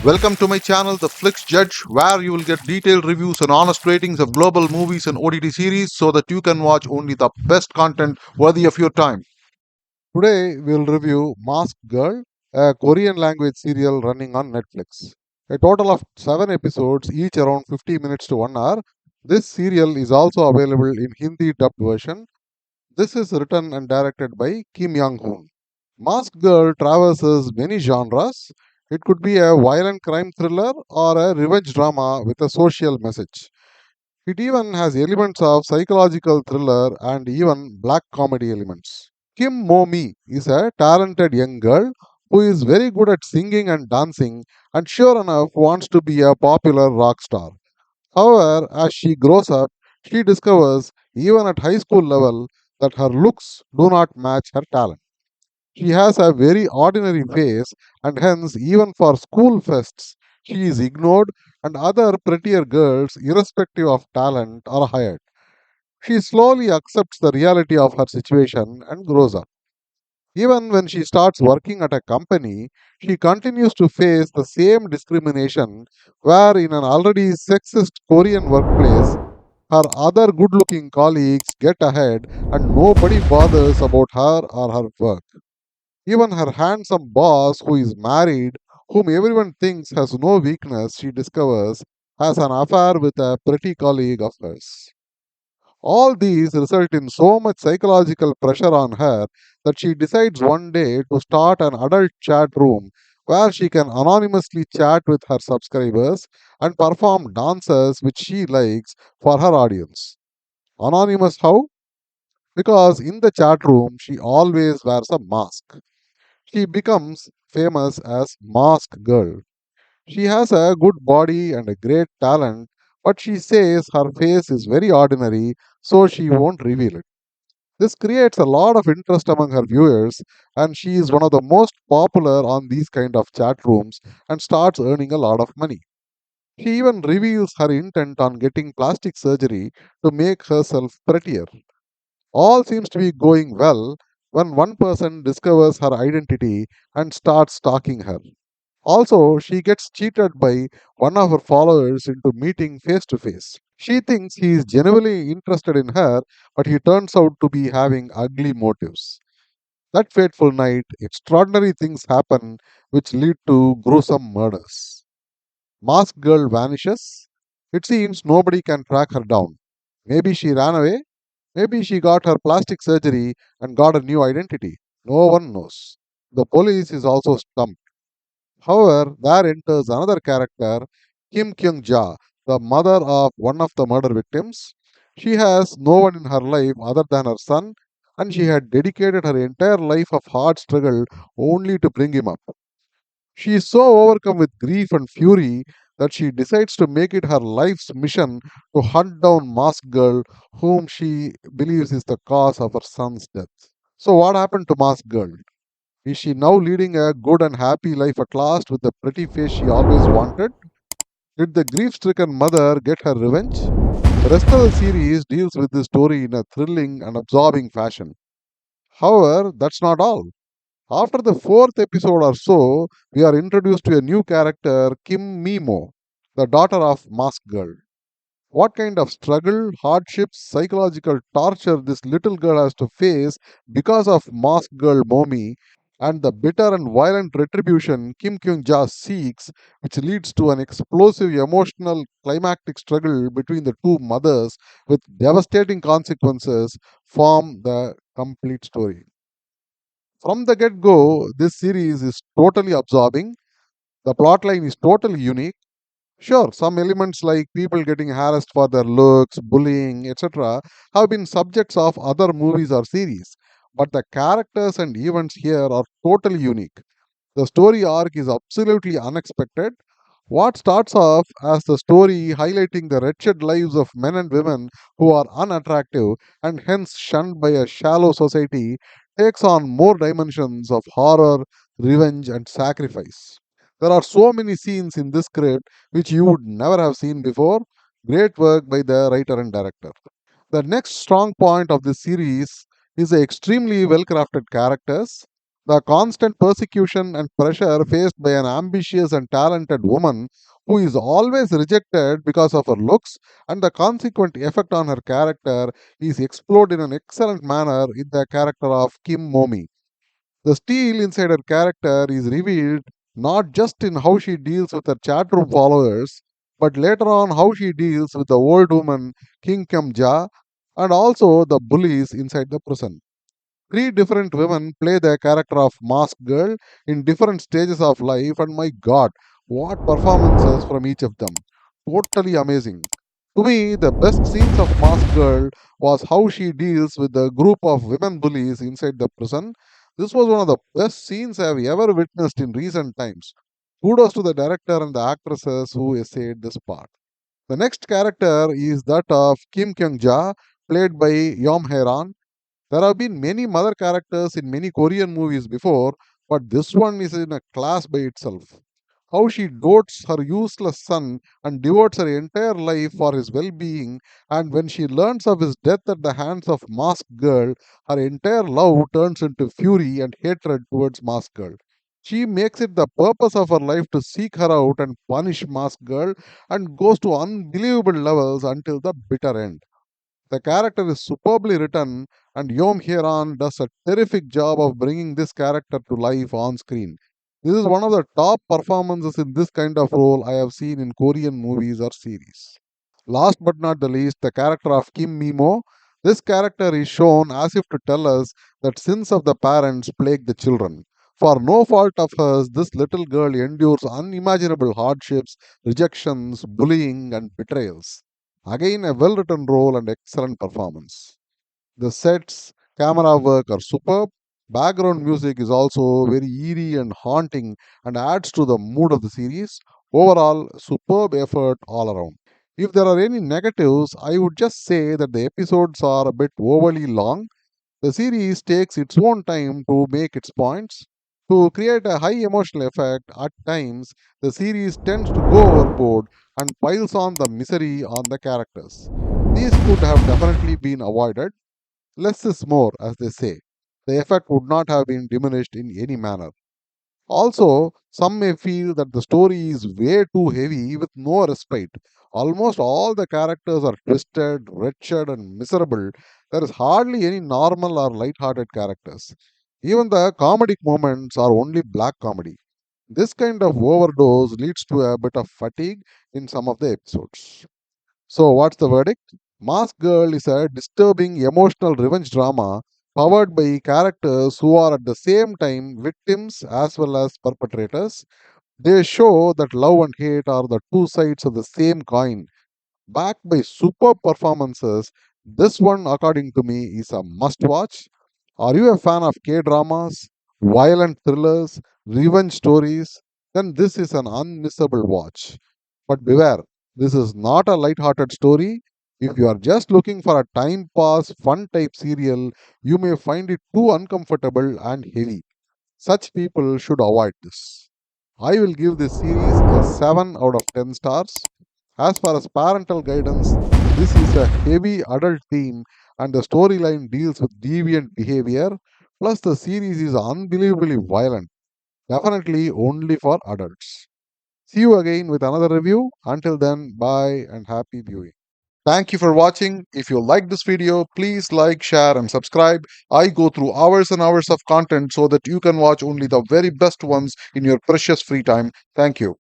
Welcome to my channel, The Flix Judge, where you will get detailed reviews and honest ratings of global movies and OTT series so that you can watch only the best content worthy of your time. Today, we'll review Masked Girl, a Korean language serial running on Netflix. A total of 7 episodes, each around 50 minutes to 1 hour. This serial is also available in Hindi dubbed version. This is written and directed by Kim Young-hoon. Masked Girl traverses many genres. It could be a violent crime thriller or a revenge drama with a social message. It even has elements of psychological thriller and even black comedy elements. Kim Mo-mi is a talented young girl who is very good at singing and dancing and sure enough wants to be a popular rock star. However, as she grows up, she discovers, even at high school level, that her looks do not match her talent. She has a very ordinary face, and hence, even for school fests, she is ignored, and other prettier girls, irrespective of talent, are hired. She slowly accepts the reality of her situation and grows up. Even when she starts working at a company, she continues to face the same discrimination, where in an already sexist Korean workplace, her other good looking colleagues get ahead and nobody bothers about her or her work. Even her handsome boss, who is married, whom everyone thinks has no weakness, she discovers has an affair with a pretty colleague of hers. All these result in so much psychological pressure on her that she decides one day to start an adult chat room where she can anonymously chat with her subscribers and perform dances which she likes for her audience. Anonymous how? Because in the chat room she always wears a mask. She becomes famous as Mask Girl. She has a good body and a great talent, but she says her face is very ordinary, so she won't reveal it. This creates a lot of interest among her viewers, and she is one of the most popular on these kind of chat rooms and starts earning a lot of money. She even reveals her intent on getting plastic surgery to make herself prettier. All seems to be going well when one person discovers her identity and starts stalking her. Also, she gets cheated by one of her followers into meeting face to face. She thinks he is genuinely interested in her, but he turns out to be having ugly motives. That fateful night, extraordinary things happen which lead to gruesome murders. Masked Girl vanishes. It seems nobody can track her down. Maybe she ran away. Maybe she got her plastic surgery and got a new identity. No one knows. The police is also stumped. However, there enters another character, Kim Kyung Ja, the mother of one of the murder victims. She has no one in her life other than her son, and she had dedicated her entire life of hard struggle only to bring him up. She is so overcome with grief and fury that she decides to make it her life's mission to hunt down Mask Girl, whom she believes is the cause of her son's death. So, what happened to Mask Girl? Is she now leading a good and happy life at last with the pretty face she always wanted? Did the grief stricken mother get her revenge? The rest of the series deals with this story in a thrilling and absorbing fashion. However, that's not all. After the fourth episode or so, we are introduced to a new character, Kim Mimo, the daughter of Mask Girl. What kind of struggle, hardships, psychological torture this little girl has to face because of Mask Girl Momi, and the bitter and violent retribution Kim Kyung Ja seeks, which leads to an explosive emotional climactic struggle between the two mothers with devastating consequences, form the complete story. From the get go, this series is totally absorbing. The plotline is totally unique. Sure, some elements like people getting harassed for their looks, bullying, etc., have been subjects of other movies or series, but the characters and events here are totally unique. The story arc is absolutely unexpected. What starts off as the story highlighting the wretched lives of men and women who are unattractive and hence shunned by a shallow society takes on more dimensions of horror, revenge, and sacrifice. There are so many scenes in this script which you would never have seen before. Great work by the writer and director. The next strong point of this series is the extremely well crafted characters. The constant persecution and pressure faced by an ambitious and talented woman who is always rejected because of her looks and the consequent effect on her character is explored in an excellent manner in the character of Kim Momi. The steel inside her character is revealed not just in how she deals with her chatroom followers, but later on how she deals with the old woman King Kam Ja and also the bullies inside the prison. Three different women play the character of Mask Girl in different stages of life, and my god, what performances from each of them! Totally amazing. To me, the best scenes of Mask Girl was how she deals with the group of women bullies inside the prison. This was one of the best scenes I have ever witnessed in recent times. Kudos to the director and the actresses who essayed this part. The next character is that of Kim Kyung Ja, played by Yom Heran. There have been many mother characters in many Korean movies before, but this one is in a class by itself. How she dotes her useless son and devotes her entire life for his well being, and when she learns of his death at the hands of Mask Girl, her entire love turns into fury and hatred towards Mask Girl. She makes it the purpose of her life to seek her out and punish Mask Girl and goes to unbelievable levels until the bitter end. The character is superbly written, and Yom Hyeran does a terrific job of bringing this character to life on screen. This is one of the top performances in this kind of role I have seen in Korean movies or series. Last but not the least, the character of Kim Mimo. This character is shown as if to tell us that sins of the parents plague the children. For no fault of hers, this little girl endures unimaginable hardships, rejections, bullying, and betrayals. Again, a well written role and excellent performance. The sets, camera work are superb. Background music is also very eerie and haunting and adds to the mood of the series. Overall, superb effort all around. If there are any negatives, I would just say that the episodes are a bit overly long. The series takes its own time to make its points. To create a high emotional effect, at times the series tends to go overboard and piles on the misery on the characters. These could have definitely been avoided. Less is more, as they say. The effect would not have been diminished in any manner. Also, some may feel that the story is way too heavy with no respite. Almost all the characters are twisted, wretched, and miserable. There is hardly any normal or light-hearted characters. Even the comedic moments are only black comedy. This kind of overdose leads to a bit of fatigue in some of the episodes. So, what's the verdict? Mask Girl is a disturbing emotional revenge drama powered by characters who are at the same time victims as well as perpetrators. They show that love and hate are the two sides of the same coin. Backed by superb performances, this one, according to me, is a must watch. Are you a fan of K dramas, violent thrillers, revenge stories? Then this is an unmissable watch. But beware, this is not a light-hearted story. If you are just looking for a time pass, fun type serial, you may find it too uncomfortable and heavy. Such people should avoid this. I will give this series a 7 out of 10 stars. As far as parental guidance, this is a heavy adult theme and the storyline deals with deviant behavior. Plus, the series is unbelievably violent. Definitely only for adults. See you again with another review. Until then, bye and happy viewing. Thank you for watching. If you like this video, please like, share, and subscribe. I go through hours and hours of content so that you can watch only the very best ones in your precious free time. Thank you.